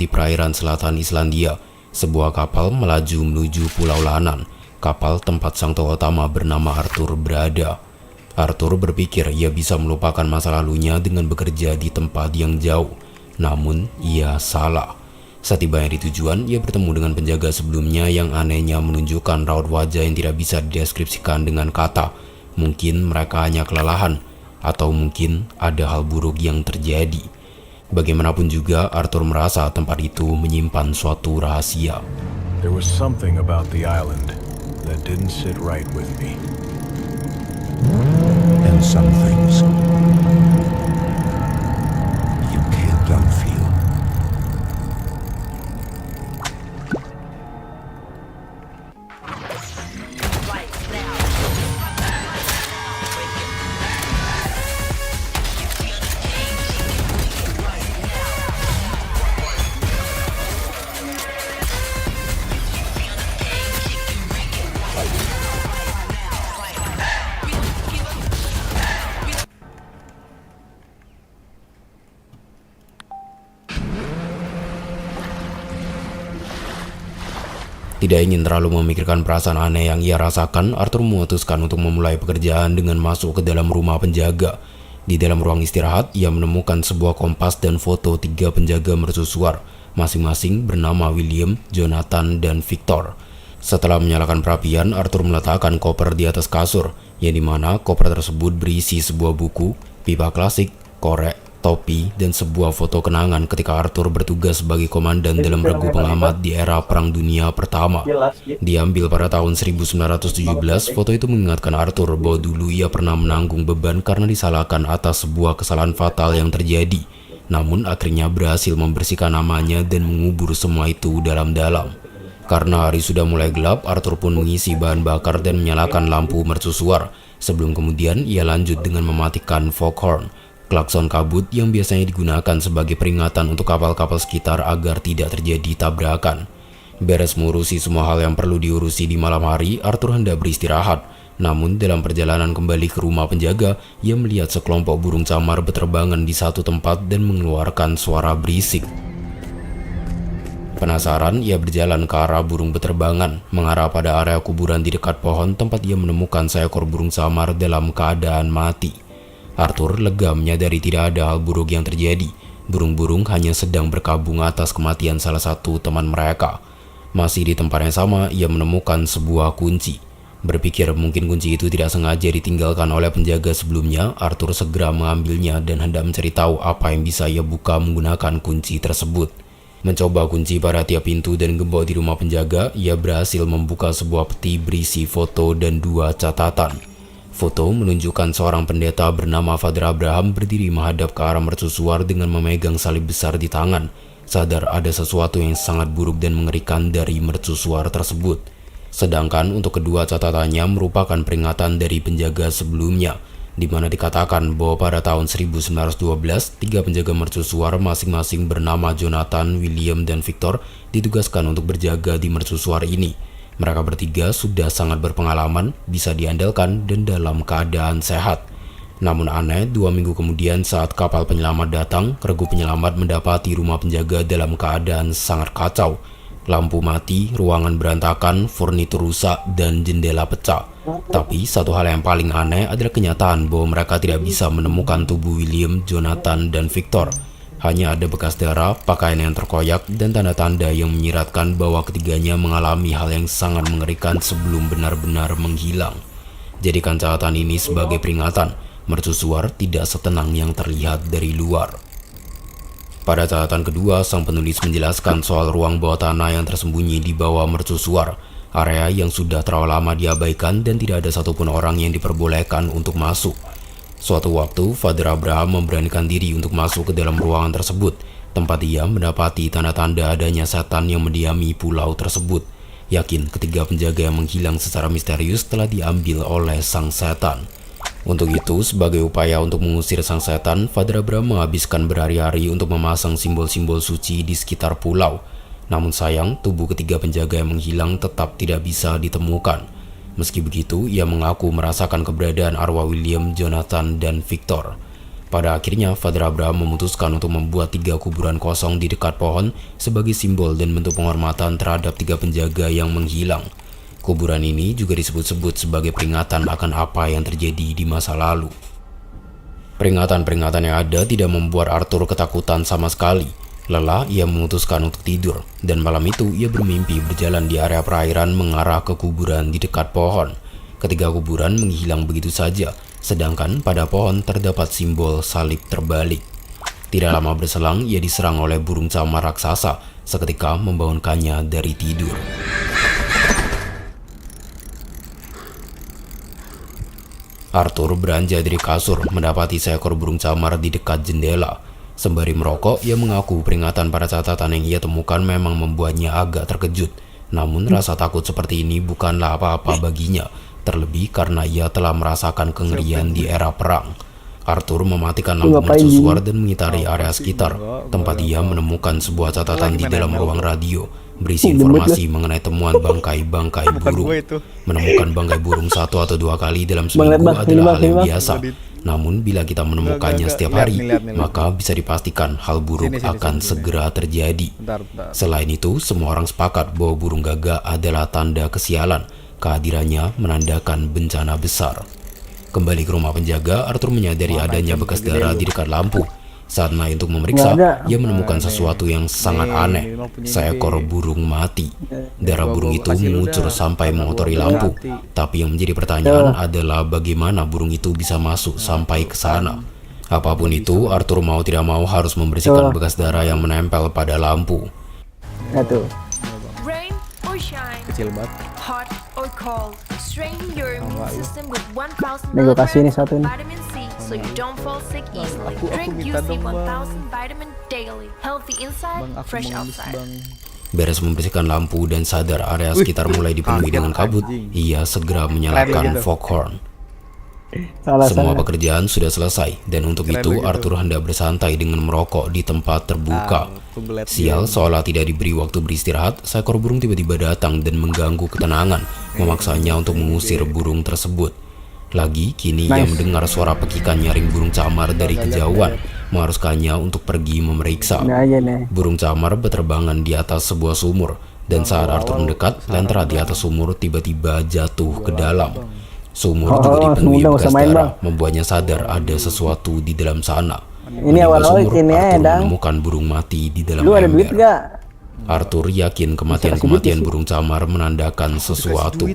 di perairan selatan Islandia. Sebuah kapal melaju menuju Pulau Lanan. Kapal tempat sang tokoh utama bernama Arthur berada. Arthur berpikir ia bisa melupakan masa lalunya dengan bekerja di tempat yang jauh. Namun, ia salah. Saat tibanya di tujuan, ia bertemu dengan penjaga sebelumnya yang anehnya menunjukkan raut wajah yang tidak bisa dideskripsikan dengan kata. Mungkin mereka hanya kelelahan, atau mungkin ada hal buruk yang terjadi. Bagaimanapun juga, Arthur merasa tempat itu menyimpan suatu rahasia. There was something about the island that didn't sit right with me. And some things you can't unfeel. Tidak ingin terlalu memikirkan perasaan aneh yang ia rasakan, Arthur memutuskan untuk memulai pekerjaan dengan masuk ke dalam rumah penjaga. Di dalam ruang istirahat, ia menemukan sebuah kompas dan foto 3 penjaga mercusuar, masing-masing bernama William, Jonathan, dan Victor. Setelah menyalakan perapian, Arthur meletakkan koper di atas kasur, yang dimana koper tersebut berisi sebuah buku, pipa klasik, korek, topi, dan sebuah foto kenangan ketika Arthur bertugas sebagai komandan dalam regu pengamat di era Perang Dunia Pertama. Diambil pada tahun 1917, foto itu mengingatkan Arthur bahwa dulu ia pernah menanggung beban karena disalahkan atas sebuah kesalahan fatal yang terjadi. Namun akhirnya berhasil membersihkan namanya dan mengubur semua itu dalam-dalam. Karena hari sudah mulai gelap, Arthur pun mengisi bahan bakar dan menyalakan lampu mercusuar. Sebelum kemudian ia lanjut dengan mematikan foghorn, klakson kabut yang biasanya digunakan sebagai peringatan untuk kapal-kapal sekitar agar tidak terjadi tabrakan. Beres mengurusi semua hal yang perlu diurusi di malam hari, Arthur hendak beristirahat. Namun dalam perjalanan kembali ke rumah penjaga, ia melihat sekelompok burung camar berterbangan di satu tempat dan mengeluarkan suara berisik. Penasaran, ia berjalan ke arah burung beterbangan, mengarah pada area kuburan di dekat pohon tempat ia menemukan seekor burung camar dalam keadaan mati. Arthur lega menyadari tidak ada hal buruk yang terjadi. Burung-burung hanya sedang berkabung atas kematian salah satu teman mereka. Masih di tempat yang sama, ia menemukan sebuah kunci. Berpikir mungkin kunci itu tidak sengaja ditinggalkan oleh penjaga sebelumnya, Arthur segera mengambilnya dan hendak mencari tahu apa yang bisa ia buka menggunakan kunci tersebut. Mencoba kunci pada tiap pintu dan gembok di rumah penjaga, ia berhasil membuka sebuah peti berisi foto dan 2 catatan. Foto menunjukkan seorang pendeta bernama Father Abraham berdiri menghadap ke arah mercusuar dengan memegang salib besar di tangan, sadar ada sesuatu yang sangat buruk dan mengerikan dari mercusuar tersebut. Sedangkan untuk kedua catatannya merupakan peringatan dari penjaga sebelumnya, di mana dikatakan bahwa pada tahun 1912, 3 penjaga mercusuar masing-masing bernama Jonathan, William, dan Victor ditugaskan untuk berjaga di mercusuar ini. Mereka bertiga sudah sangat berpengalaman, bisa diandalkan, dan dalam keadaan sehat. Namun aneh, 2 minggu kemudian saat kapal penyelamat datang, regu penyelamat mendapati rumah penjaga dalam keadaan sangat kacau. Lampu mati, ruangan berantakan, furnitur rusak, dan jendela pecah. Tapi satu hal yang paling aneh adalah kenyataan bahwa mereka tidak bisa menemukan tubuh William, Jonathan, dan Victor. Hanya ada bekas darah, pakaian yang terkoyak, dan tanda-tanda yang menyiratkan bahwa ketiganya mengalami hal yang sangat mengerikan sebelum benar-benar menghilang. Jadikan catatan ini sebagai peringatan, mercusuar tidak setenang yang terlihat dari luar. Pada catatan kedua, sang penulis menjelaskan soal ruang bawah tanah yang tersembunyi di bawah mercusuar, area yang sudah terlalu lama diabaikan dan tidak ada satupun orang yang diperbolehkan untuk masuk. Suatu waktu, Father Abraham memberanikan diri untuk masuk ke dalam ruangan tersebut, tempat ia mendapati tanda-tanda adanya setan yang mendiami pulau tersebut. Yakin ketiga penjaga yang menghilang secara misterius telah diambil oleh sang setan. Untuk itu, sebagai upaya untuk mengusir sang setan, Father Abraham menghabiskan berhari-hari untuk memasang simbol-simbol suci di sekitar pulau. Namun sayang, tubuh ketiga penjaga yang menghilang tetap tidak bisa ditemukan. Meski begitu, ia mengaku merasakan keberadaan arwah William, Jonathan, dan Victor. Pada akhirnya, Father Abraham memutuskan untuk membuat 3 kuburan kosong di dekat pohon sebagai simbol dan bentuk penghormatan terhadap 3 penjaga yang menghilang. Kuburan ini juga disebut-sebut sebagai peringatan akan apa yang terjadi di masa lalu. Peringatan-peringatan yang ada tidak membuat Arthur ketakutan sama sekali. Lelah, ia memutuskan untuk tidur, dan malam itu ia bermimpi berjalan di area perairan mengarah ke kuburan di dekat pohon. Ketiga kuburan menghilang begitu saja, sedangkan pada pohon terdapat simbol salib terbalik. Tidak lama berselang, ia diserang oleh burung camar raksasa, seketika membangunkannya dari tidur. Arthur beranjak dari kasur, mendapati seekor burung camar di dekat jendela. Sembari merokok, ia mengaku peringatan pada catatan yang ia temukan memang membuatnya agak terkejut. Namun rasa takut seperti ini bukanlah apa-apa baginya, terlebih karena ia telah merasakan kengerian di era perang. Arthur mematikan lampu mercusuar dan mengitari area sekitar, tempat ia menemukan sebuah catatan di dalam ruang radio, berisi informasi mengenai temuan bangkai-bangkai burung. Menemukan bangkai burung 1 atau 2 kali dalam seminggu adalah hal yang biasa. Namun bila kita menemukannya setiap hari, maka bisa dipastikan hal buruk akan segera terjadi. Selain itu, semua orang sepakat bahwa burung gagak adalah tanda kesialan. Kehadirannya menandakan bencana besar. Kembali ke rumah penjaga, Arthur menyadari adanya bekas darah di dekat lampu. Saat naik untuk memeriksa, ia menemukan sesuatu yang sangat aneh. Seekor burung mati. Darah burung itu mengucur sampai mengotori lampu. Tapi yang menjadi pertanyaan adalah bagaimana burung itu bisa masuk sampai ke sana. Apapun itu, Arthur mau tidak mau harus membersihkan bekas darah yang menempel pada lampu. Rain or shine, Kecil banget. hot or cold, strengthen your immune system with 1000 Nih gue kasih nih satu nih. vitamin C so you don't fall sick easily. Drink minta UC dong, Bang. 1000 vitamin daily. Healthy inside, Bang, aku fresh mau ngemis, outside. Bang. Beres membersihkan lampu dan sadar area sekitar mulai dipenuhi dengan kabut, ia segera menyalakan foghorn. Semua pekerjaan sudah selesai, dan untuk itu Arthur hendak bersantai dengan merokok di tempat terbuka. Sial, seolah tidak diberi waktu beristirahat, seekor burung tiba-tiba datang dan mengganggu ketenangan, memaksanya untuk mengusir burung tersebut. Lagi, kini ia mendengar suara pekikan nyaring burung camar dari kejauhan, mengharuskannya untuk pergi memeriksa. Burung camar berterbangan di atas sebuah sumur, dan saat Arthur mendekat, lentera di atas sumur tiba-tiba jatuh ke dalam. Sumur juga dipenuhi bekas darah, membuatnya sadar ada sesuatu di dalam sana. Ini awal-awal Sumur, ini Arthur Dang. menemukan burung mati di dalam Lu ada duit ember. gak? Arthur yakin kematian burung camar menandakan sesuatu.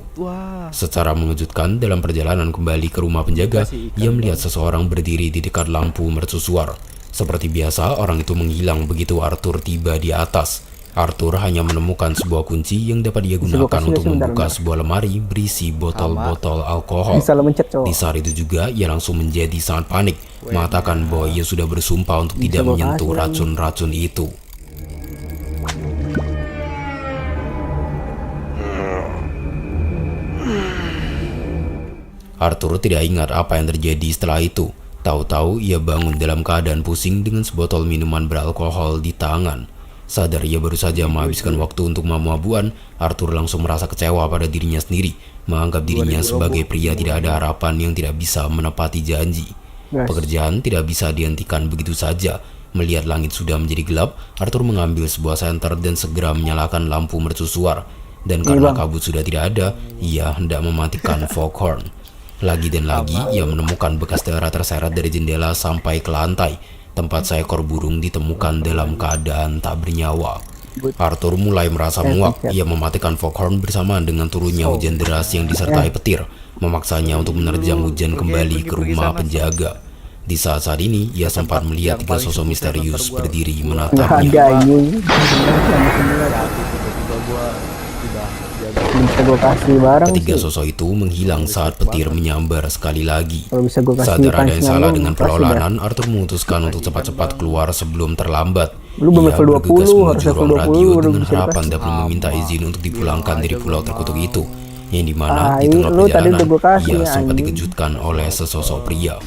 Secara mengejutkan, dalam perjalanan kembali ke rumah penjaga, ia melihat seseorang berdiri di dekat lampu mercusuar. Seperti biasa, orang itu menghilang begitu Arthur tiba di atas. Arthur hanya menemukan sebuah kunci yang dapat dia gunakan untuk membuka sebuah lemari berisi botol-botol alkohol. Di saat itu juga, ia langsung menjadi sangat panik, mengatakan bahwa ia sudah bersumpah untuk tidak menyentuh racun-racun itu. Arthur tidak ingat apa yang terjadi setelah itu. Tahu-tahu ia bangun dalam keadaan pusing dengan sebotol minuman beralkohol di tangan. Sadar ia baru saja menghabiskan waktu untuk mabuk-mabukan, Arthur langsung merasa kecewa pada dirinya sendiri, menganggap dirinya sebagai pria tidak ada harapan yang tidak bisa menepati janji. Pekerjaan tidak bisa dihentikan begitu saja. Melihat langit sudah menjadi gelap, Arthur mengambil sebuah senter dan segera menyalakan lampu mercusuar. Dan karena kabut sudah tidak ada, ia hendak mematikan foghorn. Lagi dan lagi, ia menemukan bekas darah terseret dari jendela sampai ke lantai. Tempat seekor burung ditemukan dalam keadaan tak bernyawa. Arthur mulai merasa muak. Ia mematikan foghorn bersamaan dengan turunnya hujan deras yang disertai petir, memaksanya untuk menerjang hujan kembali ke rumah penjaga. Di saat-saat ini, ia sempat melihat tiga sosok misterius berdiri menatapnya. Ketiga sosok itu menghilang saat petir menyambar sekali lagi. Sadar ada yang salah dengan perlawanan, Arthur memutuskan untuk cepat-cepat keluar sebelum terlambat. Ia bergegas menuju ruang radio dengan harapan dapat meminta izin untuk dipulangkan dari pulau terkutuk itu, yang dimana di tengah perjalanan ia sempat dikejutkan oleh sesosok pria.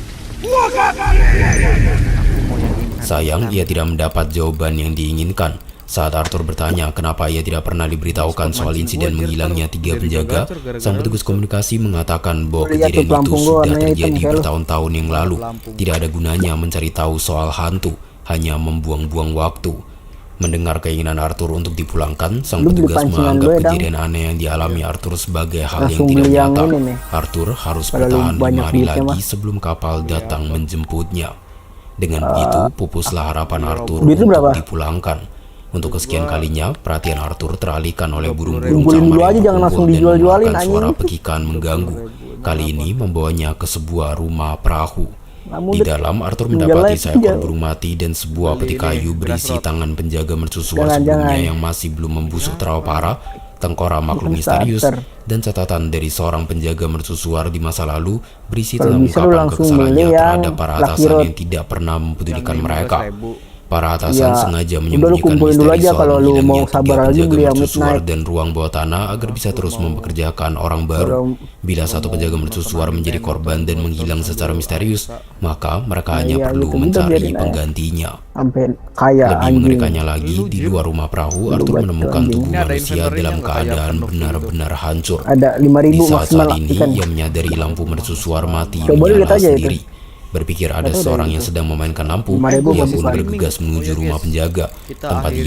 Sayang, ia tidak mendapat jawaban yang diinginkan. Saat Arthur bertanya kenapa ia tidak pernah diberitahukan soal insiden menghilangnya tiga penjaga, sang petugas komunikasi mengatakan bahwa kejadian itu sudah terjadi bertahun-tahun yang lalu. Tidak ada gunanya mencari tahu soal hantu, hanya membuang-buang waktu. Mendengar keinginan Arthur untuk dipulangkan, sang petugas menganggap kejadian aneh yang dialami Arthur sebagai hal yang tidak nyata. Arthur harus bertahan 5 hari lagi sebelum kapal datang menjemputnya. Dengan begitu, pupuslah harapan Arthur untuk dipulangkan. Untuk kesekian kalinya, perhatian Arthur teralihkan oleh burung-burung camar yang berkumpul dan mengeluarkan suara pekikan mengganggu. Kali ini membawanya ke sebuah rumah perahu. Di dalam, Arthur mendapati seekor burung mati dan sebuah peti kayu berisi tangan penjaga mercusuar sebelumnya yang masih belum membusuk terlalu parah, tengkorak makhluk misterius, dan catatan dari seorang penjaga mercusuar di masa lalu berisi tentang ungkapan kekesalannya terhadap para atasan yang tidak pernah mempedulikan mereka. Para atasan sengaja menyembunyikan misteri soal menghilangnya tiga penjaga mercusuar dan ruang bawah tanah agar bisa terus mempekerjakan orang baru. Bila satu penjaga mercusuar menjadi korban dan menghilang secara misterius, maka mereka hanya perlu mencari penggantinya. Lebih mengerikannya lagi, di luar rumah perahu, Arthur menemukan tubuh manusia dalam keadaan benar-benar hancur. Di saat-saat ini, ia menyadari lampu mercusuar mati menyala sendiri. Berpikir ada Atau udah seorang gitu. yang sedang memainkan lampu, 5.000 ia masih pun paling. bergegas menuju rumah penjaga, tempat ia